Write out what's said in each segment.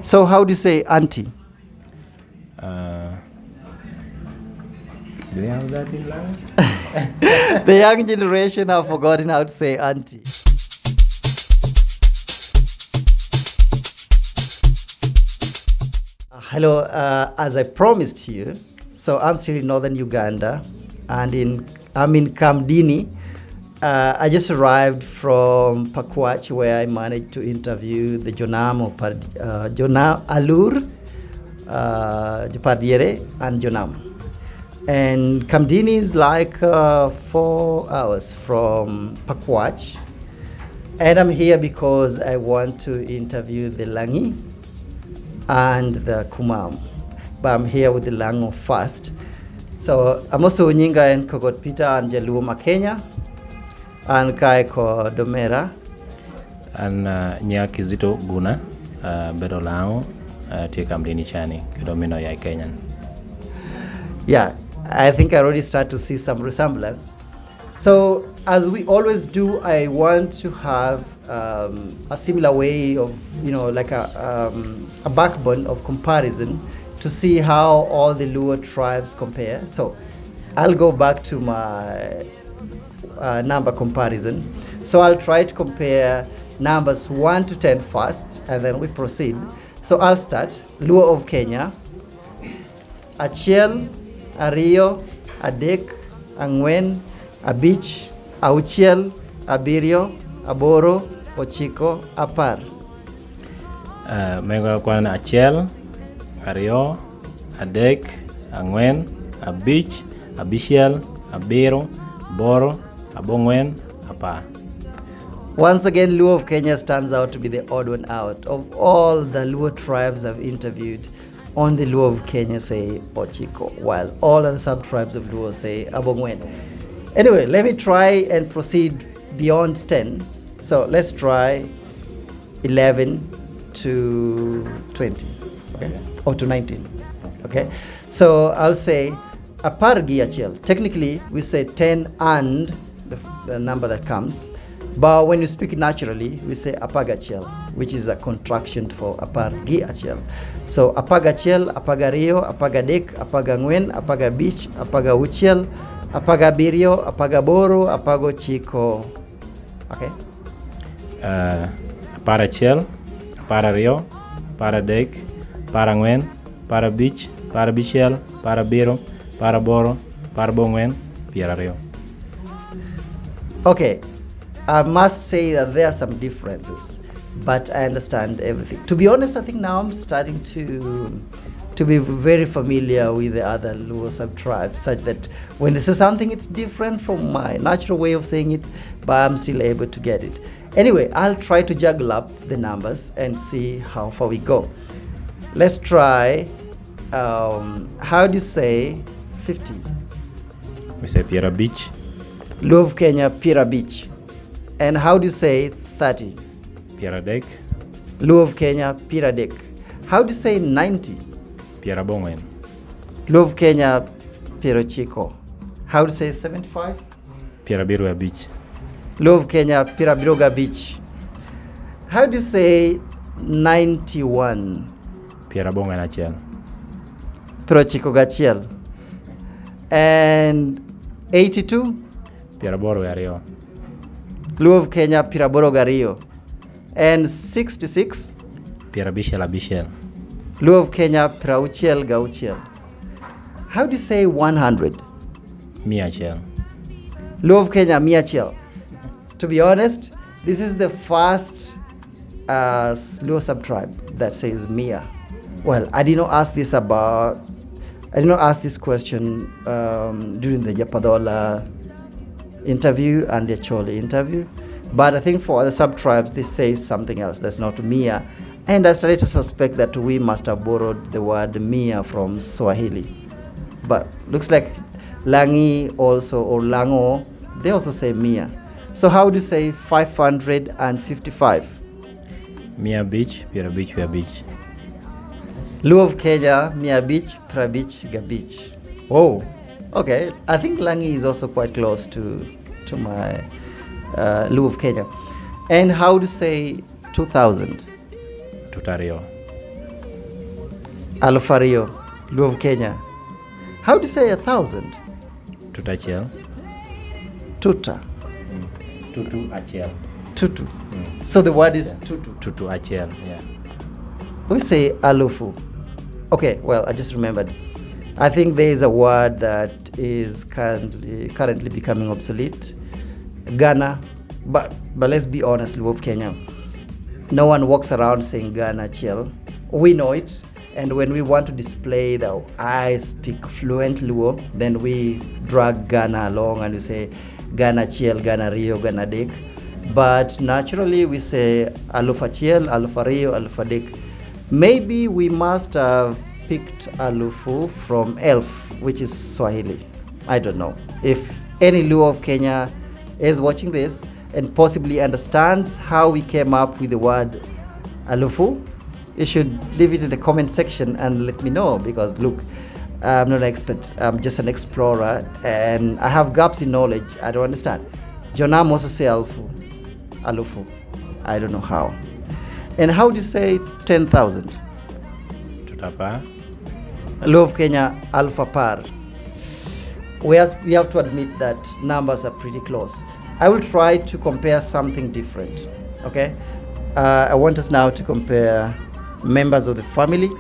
So how do you say auntie? Uh, do you have that in Lango? The young generation have forgotten how to say auntie. Hello, as I promised you, so I'm still in Northern Uganda, and I'm in Kamdini. I just arrived from Pakwach, where I managed to interview the Jonam of Jonam Alur, Jupardiere, and Jonam. And Kamdini is like 4 hours from Pakwach. And I'm here because I want to interview the Langi and the Kumam. But I'm here with the Lango first. So I'm also Nyinga and Kogot Peter and Luo of Kenya and Kai ko Domera. And Nyakizito Buna, Bedo Lango, Kamdini Chani, Domino Yai Kenyan. Yeah, I think I already start to see some resemblance. So as we always do, I want to have a similar way of, like a backbone of comparison to see how all the Luo tribes compare. So I'll go back to my number comparison. So I'll try to compare numbers 1 to 10 first, and then we proceed. So I'll start. Luo of Kenya, Achiel, Ario, Adek, Angwen, Abich, Auchiel, Abirio, Aboro, Ochiko, Apar. Mengo kwan Achiel, Ario, Adek, Angwen, Abich, Abichiel, Abiro, Boro, Abongwen, Apar. Once again, Luo of Kenya stands out to be the odd one out. Of all the Luo tribes I've interviewed, only Luo of Kenya say Ochiko, while all other sub-tribes of Luo say Abongwen. Anyway, let me try and proceed beyond 10. So let's try 11 to 20, okay? Or to 19, okay? So I'll say Apargi Achiel. Technically, we say 10 and the number that comes. But when you speak naturally, we say Apagachiel, which is a contraction for Apargi Achiel. So Apagachiel, Apagario, Apagadek, Apagangwen, Apagabich, Apagauchiel, Apagabirio, Apagaboro, Apagochiko. Okay? Aparachiel, Aparario, Paradek, Parangwen, Parabich, Parabichiel, Parabiro, Paraboro, Parabongwen, Pierario. Okay. I must say that there are some differences, but I understand everything. To be honest, I think now I'm starting to be very familiar with the other Luo sub-tribes, such that when they say something, it's different from my natural way of saying it, but I'm still able to get it. Anyway, I'll try to juggle up the numbers and see how far we go. Let's try, how do you say 50? We say Piera Beach. Luo of Kenya, Pira Beach. And how do you say 30? Piradek. Luo of Kenya, Piradek. How do you say 90? Pierabongwen. Luo of Kenya, Pirochiko. How do you say 75? Pierabirua Beach. Luo of Kenya, Pirabiroga Beach. How do you say 91? Pierabongwen Achiel. Pirochiko Gachiel. And 82? Pieraboro Ario. Luo of Kenya, Piraboro Gario. And 66? Pierabichiel Abichiel. Luo of Kenya, Pirauchiel Gauchiel. How do you say 100? Miachiel. Luo of Kenya, Miachiel. To be honest, this is the first Luo sub-tribe that says Mia. Well, I did not ask this question during the Japadola interview and the Chole interview, but I think for other sub-tribes they say something else that's not Mia, and I started to suspect that we must have borrowed the word Mia from Swahili, but looks like Langi also, or Lango, they also say Mia. So how do you say 555? Mia Beach, Piera Beach, Pia Beach. Luo of Kenya, Mia Beach, Pra Beach, Gabich. Oh, okay. I think Langi is also quite close to my Luo of Kenya. And how to say 2000? Tutario. Alufario, Luo of Kenya. How do you say 1,000? Tuta achiel. Tuta. Tutu achiel. Tutu. So the word is tutu. Tutu achiel, yeah. We say alufu. Okay, well, I just remembered. I think there is a word that is currently becoming obsolete. Ghana. But let's be honest, Luo of Kenya. No one walks around saying Ghana chill. We know it. And when we want to display that I speak fluent Luo, then we drag Ghana along and we say Ghana chill, Ghana Rio, Ghana Dik. But naturally we say Alufa chill, Alufa Rio, Alufa Dik. Maybe we must have picked Alufu from Elf, which is Swahili. I don't know. If any Luo of Kenya is watching this and possibly understands how we came up with the word Alufu, you should leave it in the comment section and let me know, because look, I'm not an expert, I'm just an explorer and I have gaps in knowledge. I don't understand. Jonam also say Alufu. I don't know how. And how do you say 10,000? Tutapa. Luo of Kenya, Alpha Par. We have to admit that numbers are pretty close. I will try to compare something different. Okay? I want us now to compare members of the family.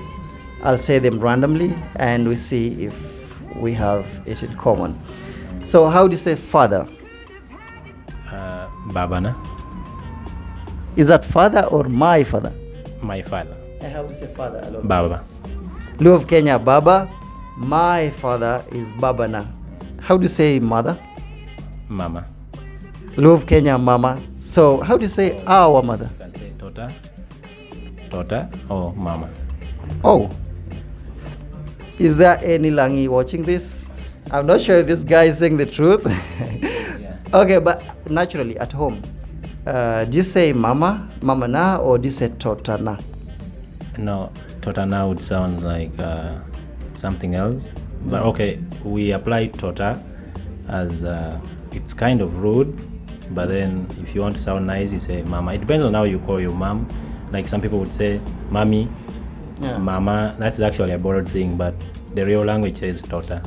I'll say them randomly and we see if we have it in common. So how do you say father? Babana. Is that father or my father? My father. And how do you say father? Baba. Luo of Kenya, Baba. My father is Babana. How do you say mother? Mama. Luo of Kenya, Mama. So how do you say our mother? You can say Tota. Tota or Mama. Oh. Is there any Langi watching this? I'm not sure if this guy is saying the truth. Yeah. Okay, but naturally at home, do you say Mama, Mama na, or do you say Tota na? No, Tota now would sound like something else. But okay, we apply Tota as it's kind of rude. But then if you want to sound nice, you say Mama. It depends on how you call your mom. Like some people would say Mommy, Yeah. Mama. That's actually a borrowed thing, but the real language says Tota.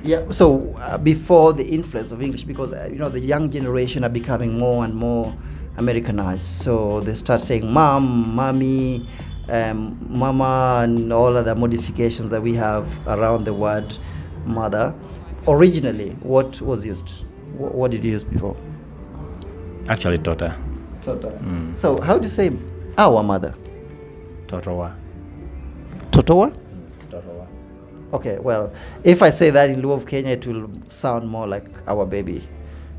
Yeah, so before the influence of English, because the young generation are becoming more and more Americanized, so they start saying mom, mommy, mama, and all other modifications that we have around the word mother. Originally, what was used? What did you use before? Actually, Tota. Tota. So how do you say our mother? Totowa. Totowa? Totowa. Okay, well, if I say that in Luo of Kenya, it will sound more like our baby.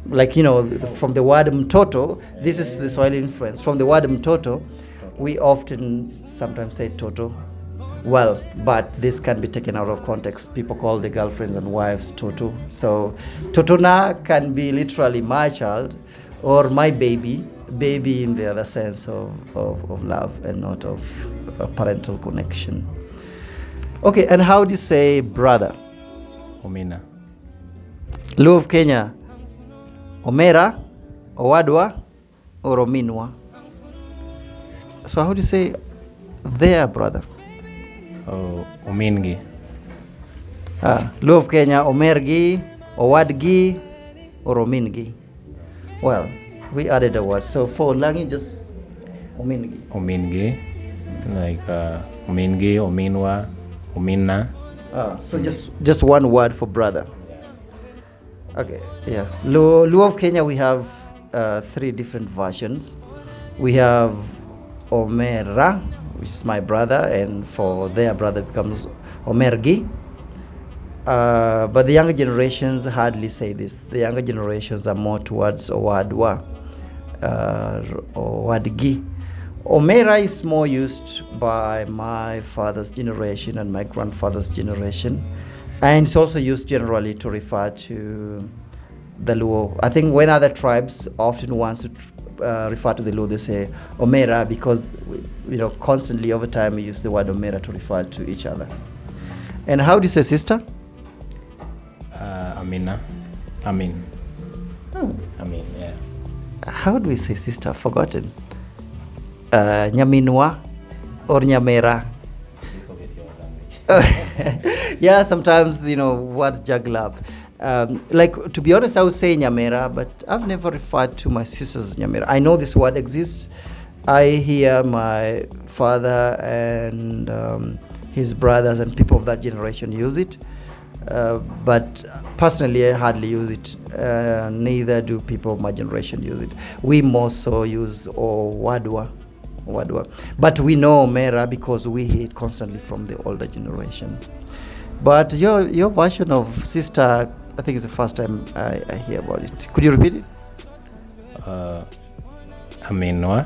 Like, from the word mtoto, this is the Swahili influence. From the word mtoto, we often sometimes say toto. Well, but this can be taken out of context. People call the girlfriends and wives toto. So, totona can be literally my child or my baby in the other sense of love and not of a parental connection. Okay, and how do you say brother? Omina. Luo of Kenya, Omera, Owadwa, or Ominwa. So how do you say their brother? Oh, Omingi. Luo of Kenya, Omergi, Owadgi, or Omingi. Well, we added a word. So for Langi, just Omingi. Omingi. Like Omingi, Ominwa, Omina. So just one word for brother. Okay, yeah. Luo of Kenya, we have 3 different versions. We have Omera, which is my brother, and for their brother becomes Omergi. But the younger generations hardly say this. The younger generations are more towards Owadwa, Owadgi. Omera is more used by my father's generation and my grandfather's generation, and it's also used generally to refer to the Luo. I think when other tribes often want to refer to the Luo, they say Omera, because constantly over time we use the word Omera to refer to each other. And how do you say sister? Amina. Amin. Oh. Amin, yeah. How do we say sister? Forgotten. Nyaminwa or Nyamera? Yeah, sometimes, what juggle up. Like, to be honest, I would say Nyamera, but I've never referred to my sisters as Nyamera. I know this word exists. I hear my father and his brothers and people of that generation use it. But personally, I hardly use it. Neither do people of my generation use it. We more so use Wadwa. But we know Mera because we hear it constantly from the older generation. But your version of sister, I think it's the first time I hear about it. Could you repeat it? Aminwa.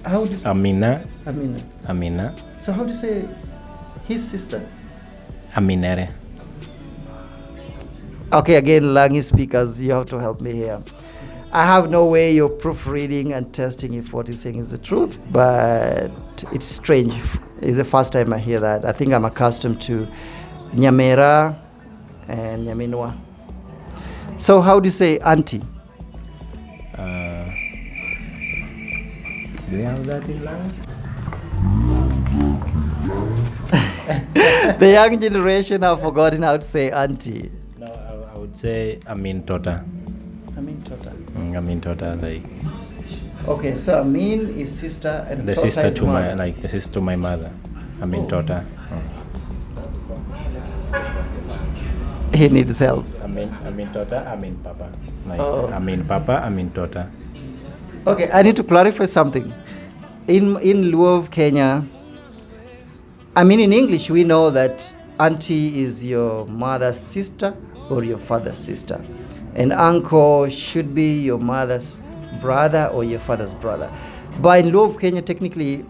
How do you say? Amina. So how do you say his sister? Aminere. Okay, again, Langi speakers, you have to help me here. I have no way of proofreading and testing if what he's saying is the truth, but it's strange. It's the first time I hear that. I think I'm accustomed to Nyamera and Nyaminwa. So how do you say auntie? Do you have that in language? The young generation have forgotten how to say auntie. No, I would say Amin Tota. Amin Tota, like. Okay, so Amin is sister and the Tota sister is to mother. the sister to my mother. Amin Tota. He needs help. Amin Tota, Amin Papa. Like Amin Papa, Amin Tota. Okay, I need to clarify something. In Luo of Kenya, in English, we know that auntie is your mother's sister or your father's sister. And uncle should be your mother's brother or your father's brother. But in Luo of Kenya, technically,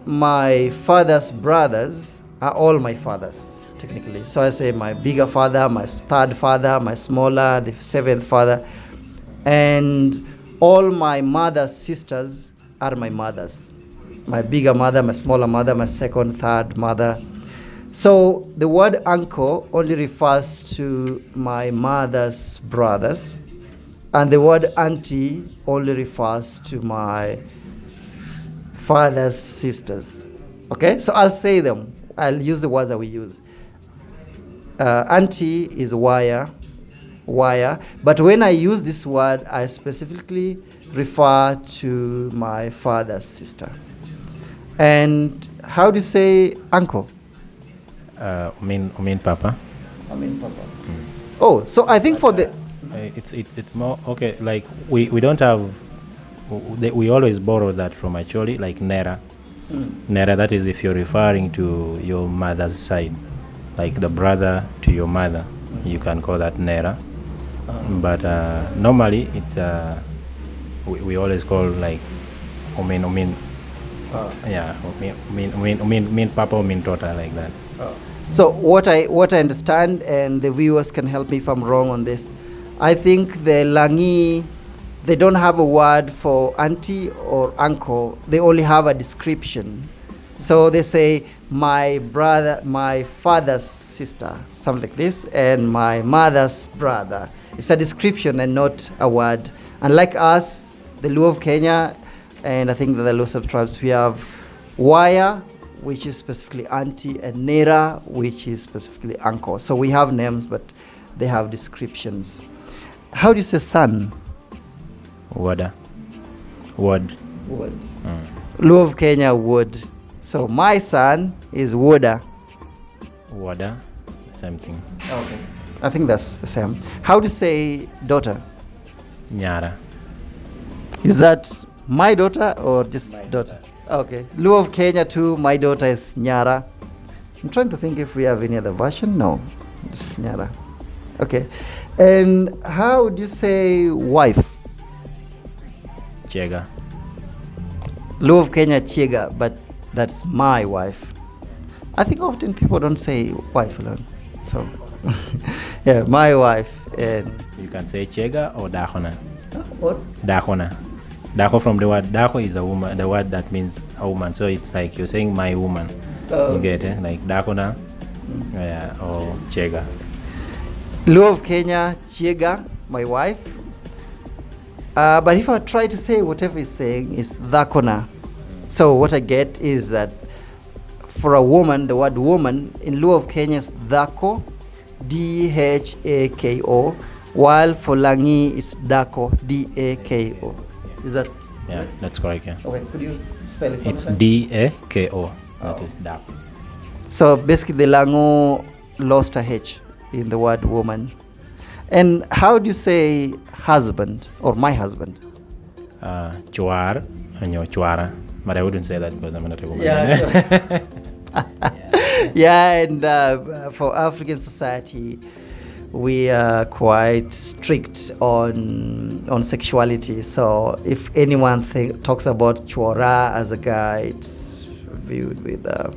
my father's brothers are all my fathers, technically. So I say my bigger father, my third father, my smaller, the seventh father. And all my mother's sisters are my mothers. My bigger mother, my smaller mother, my second, third mother. So the word uncle only refers to my mother's brothers, and the word auntie only refers to my father's sisters. Okay, so I'll say them. I'll use the words that we use. Auntie is wire, but when I use this word, I specifically refer to my father's sister. And how do you say uncle? Umin Papa. Oh, so I think for the it's more okay. Like we don't have. We always borrow that from actually like Nera. Nera, that is if you're referring to your mother's side, like the brother to your mother, you can call that Nera. But normally it's we always call like Umin. Yeah, Umin Papa, Umin Tota, like that. So what I understand, and the viewers can help me if I'm wrong on this, I think the Langi, they don't have a word for auntie or uncle. They only have a description. So they say my brother, my father's sister, something like this, and my mother's brother. It's a description and not a word. Unlike us, the Luo of Kenya, and I think that the Luo sub-tribes, we have Waya, which is specifically auntie, and Nera, which is specifically uncle. So we have names, but they have descriptions. How do you say son? Word. Luo of Kenya, wood. So my son is Woda. Wada, same thing. Okay. I think that's the same. How do you say daughter? Nyara. Is that my daughter or just my daughter? Okay. Luo of Kenya too, my daughter is Nyara. I'm trying to think if we have any other version. No, just Nyara. Okay. And how do you say wife? Chega. Luo of Kenya, Chega, but that's my wife. I think often people don't say wife alone. So, yeah, my wife. And you can say Chega or Dahona. What? Dahona. Daho from the word Daho is a woman, the word that means a woman. So it's like you're saying my woman. You get it? Like Dahona or Chega. Luo of Kenya, Chega, my wife. But if I try to say whatever he's saying is Dhakona. So what I get is that for a woman, the word woman in Luo of Kenya is dhako, D-H-A-K-O, while for Langi it's dako, D-A-K-O. Is that? Yeah, that's correct. Yeah. Okay, could you spell it? It's D-A-K-O. That is dark. So basically, the Lango lost a H in the word woman. And how do you say husband or my husband? Chuar and your chuara. But I wouldn't say that because I'm not a woman. Yeah, sure. Yeah, and for African society, we are quite strict on sexuality. So if anyone talks about chuara as a guy, it's viewed with a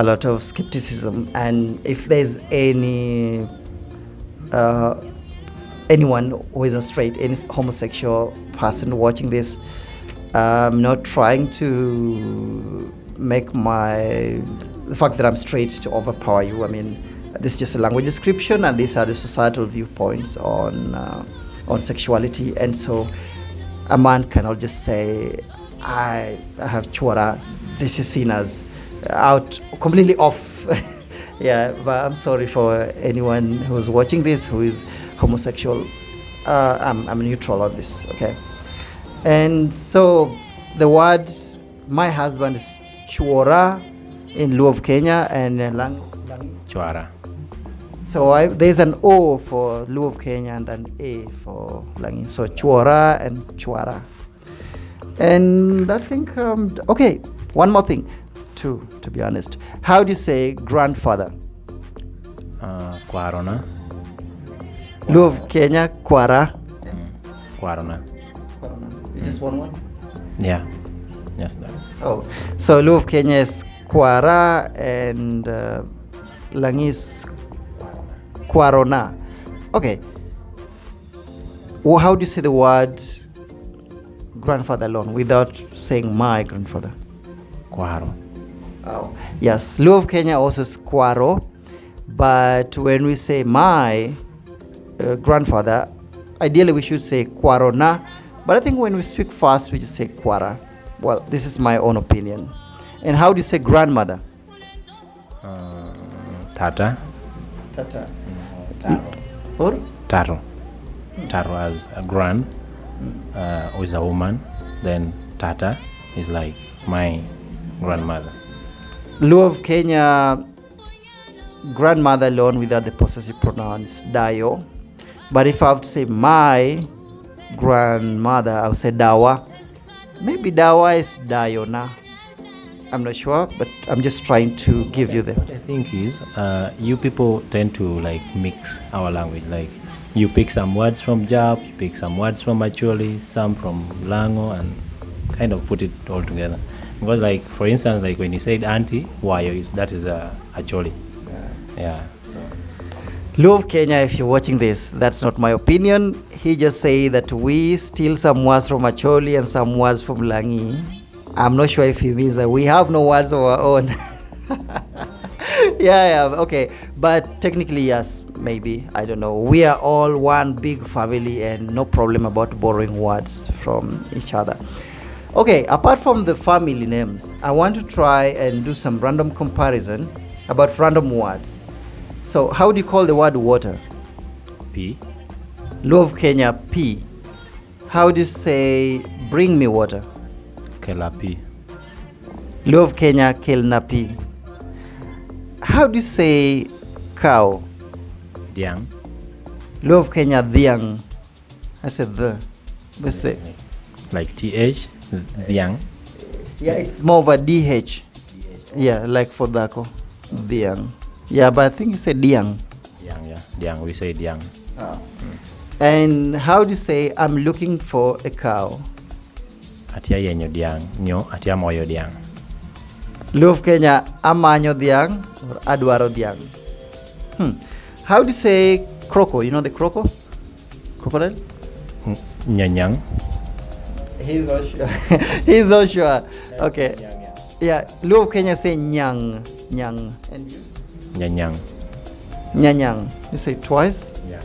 lot of skepticism. And if there's anyone who isn't straight, any homosexual person watching this, I'm not trying to make the fact that I'm straight to overpower you. I mean, this is just a language description, and these are the societal viewpoints on sexuality. And so a man cannot just say, I have chuara. This is seen as out, completely off. Yeah, but I'm sorry for anyone who's watching this who is homosexual. I'm neutral on this, okay? And so the word my husband is chuora in Luo of Kenya, and Langi. Chuara. So there's an O for Luo of Kenya and an A for Langi. So chuora and chuara. And I think, okay, one more thing, to be honest. How do you say grandfather? Kwarona. Luo of Kenya, kwara. Kwarona. Just one word? Yeah. Yes, that. Oh, so Luo of Kenya is kwara and Langi is kwarona. Okay. Well, how do you say the word grandfather alone without saying my grandfather? Kwaro. Oh, yes. Luo of Kenya also is kwaro, but when we say my grandfather, ideally we should say kwarona, but I think when we speak fast we just say kwara. Well, this is my own opinion. And how do you say grandmother? Tata. Tata. Taro. Or? Taro. Taro as a grand, who is a woman. Then Tata is like my grandmother. Luo of Kenya, grandmother alone without the possessive pronouns, dayo. But if I have to say my grandmother, I would say dawa. Maybe dawa is dayona. I'm not sure, but I'm just trying to give you the. What I think is, you people tend to like mix our language. Like you pick some words from Jap, you pick some words from Acholi, some from Lango, and kind of put it all together. Because like, for instance, like when you said auntie, that is Acholi. Yeah. So. Luo of Kenya, if you're watching this, that's not my opinion. He just say that we steal some words from Acholi and some words from Langi. I'm not sure if he means that we have no words of our own. yeah, okay. But technically, yes, maybe. I don't know. We are all one big family and no problem about borrowing words from each other. Okay, apart from the family names, I want to try and do some random comparison about random words. So, how do you call the word water? P. Luo of Kenya, P. How do you say bring me water? Kelapi. Luo of Kenya, Kelnapi. How do you say cow? Diang. Luo of Kenya, Dhiang. I said the. Let's say. Like TH, Diang. Yeah, it's more of a DH. Yeah, like for Dako. Dhiang. Yeah, but I think you said Diang. Diang, yeah. Diang, we say Diang. Oh. And how do you say I'm looking for a cow? Atia yenyo Diang. Nyo, atia moyo Diang. Luo of Kenya, amanyo Dhiang or adwaro Dhiang. How do you say croco? You know the croco? Crocodile? Nyanyang. He's not sure. He's not sure. Okay. Yeah, Luo of Kenya say nyang. Nyang. And you? Nyanyang. Nyanyang. You say it twice? Yeah.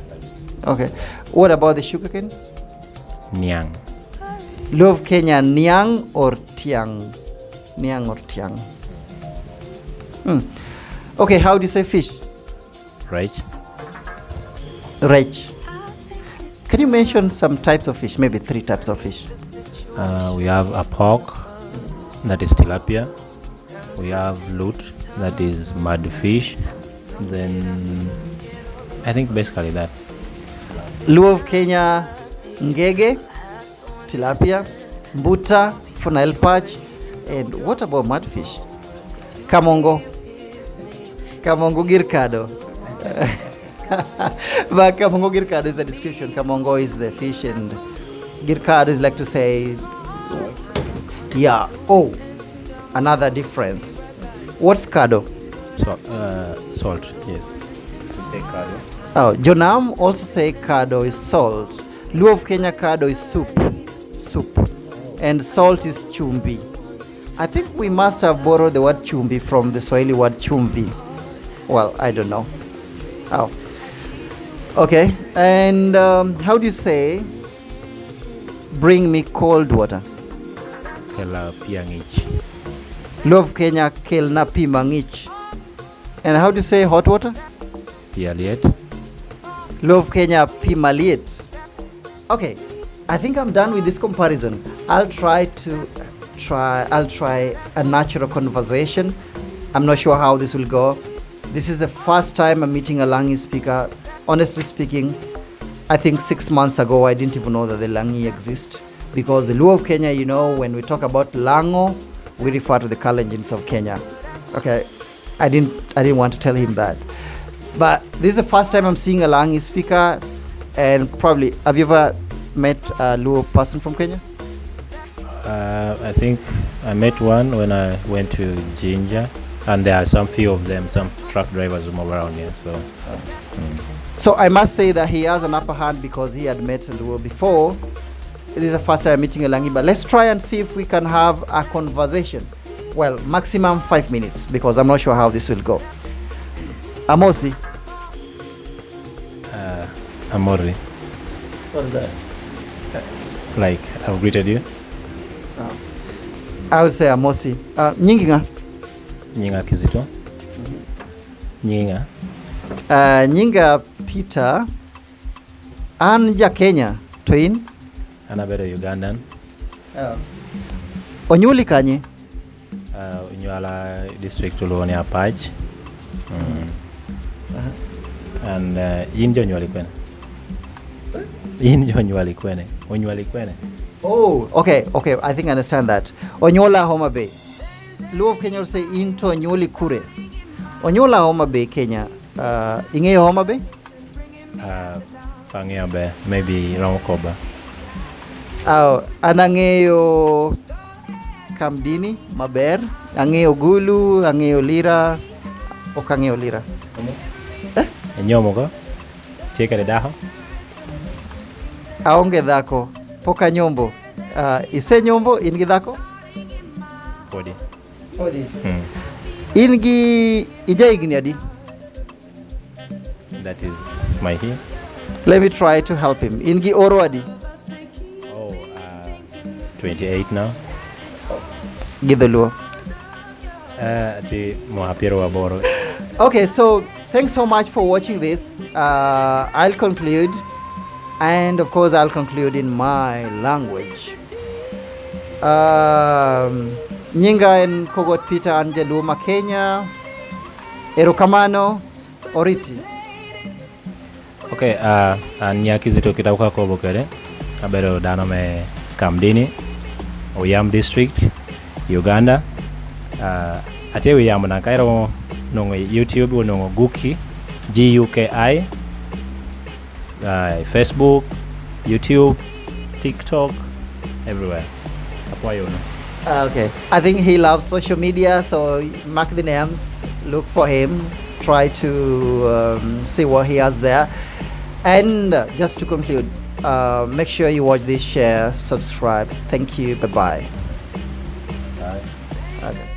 Okay. What about the sugarcane? Niang. Luo of Kenya, niang or tiang? Niang or tiang? Okay, how do you say fish? Right? Rech. Can you mention some types of fish? Maybe 3 types of fish. We have a pork, that is tilapia. We have lute, that is mudfish. Then I think basically that. Luo of Kenya, ngege, tilapia, mbuta, funnel perch, and what about mudfish? Kamongo. Kamongo girkado. But Kamongo girkado is a description. Kamongo is the fish and girkado is like to say, yeah. Oh, another difference. What's kado? Salt, yes. We say kado. Oh, Jonam also say kado is salt. Luo of Kenya kado is soup. And salt is chumbi. I think we must have borrowed the word chumbi from the Swahili word chumvi. Well, I don't know. Oh. Okay. And how do you say bring me cold water? Kela piangich. Luo of Kenya kelna pi mangich. And how do you say hot water? Pialiet. Luo of Kenya pi maliet. Okay. I think I'm done with this comparison. I'll try a natural conversation. I'm not sure how this will go. This is the first time I'm meeting a Langi speaker. Honestly speaking, I think 6 months ago I didn't even know that the Langi exist, because the Luo of Kenya, you know, when we talk about Lango, we refer to the Kalenjins of Kenya. Okay, I didn't want to tell him that. But this is the first time I'm seeing a Langi speaker, and probably, have you ever met a Luo person from Kenya? I think I met one when I went to Jinja, and there are some few of them, some truck drivers who move around here. So I must say that he has an upper hand because he had met a Luo before. This is the first time meeting a Langi, but let's try and see if we can have a conversation. Well, maximum 5 minutes, because I'm not sure how this will go. Amosi. Amori. What's that? Like, I've greeted you. I would say Amosi. Nyinginga. Nyinga Kizito. Nyinga. Nyinga Peter. Anja Kenya. Twin. Anabeda Ugandan. Onyuli kanye. Unyala district uloni Apaj. And injo nywali kwene. Injo nywali kwene. Unywali kwene. Oh, okay. I think I understand that. Onyola Homa Bay. Luo of Kenya will say into Onyoli Kure. Onyola Homa Bay, Kenya. Ingeyo Homa Bay? Pangeo be, maybe Ramokoba. Anangeyo Kamdini, Maber. Angeyo Gulu, Angeyo Lira. Okangeyo Lira. Nyomo ko? Cheka de daho? Aonge dhako. Poka nyombo. Ise nyombo ingi dhako? Podi. Ingi ija igni adi? That is my here. Let me try to help him. Ingi oro adi? 28 now. Give the Luo. Ati mohapiro waboro. Okay, so thanks so much for watching this. I'll conclude, and of course I'll conclude in my language. Nyinga en Kogot Peter Anje Luma Kenya. Erokamano Oriti. Okay, Nyakizito kitauka ko bokere. Abero dano me Kamdini, Oyam district, Uganda. Ate Oyam na kairo nongo YouTube nongo Guki, GUKI. Facebook, YouTube, TikTok, everywhere. Okay, I think he loves social media, so mark the names, look for him, try to see what he has there. And just to conclude, make sure you watch this, share, subscribe. Thank you. Bye-bye. Bye. Okay.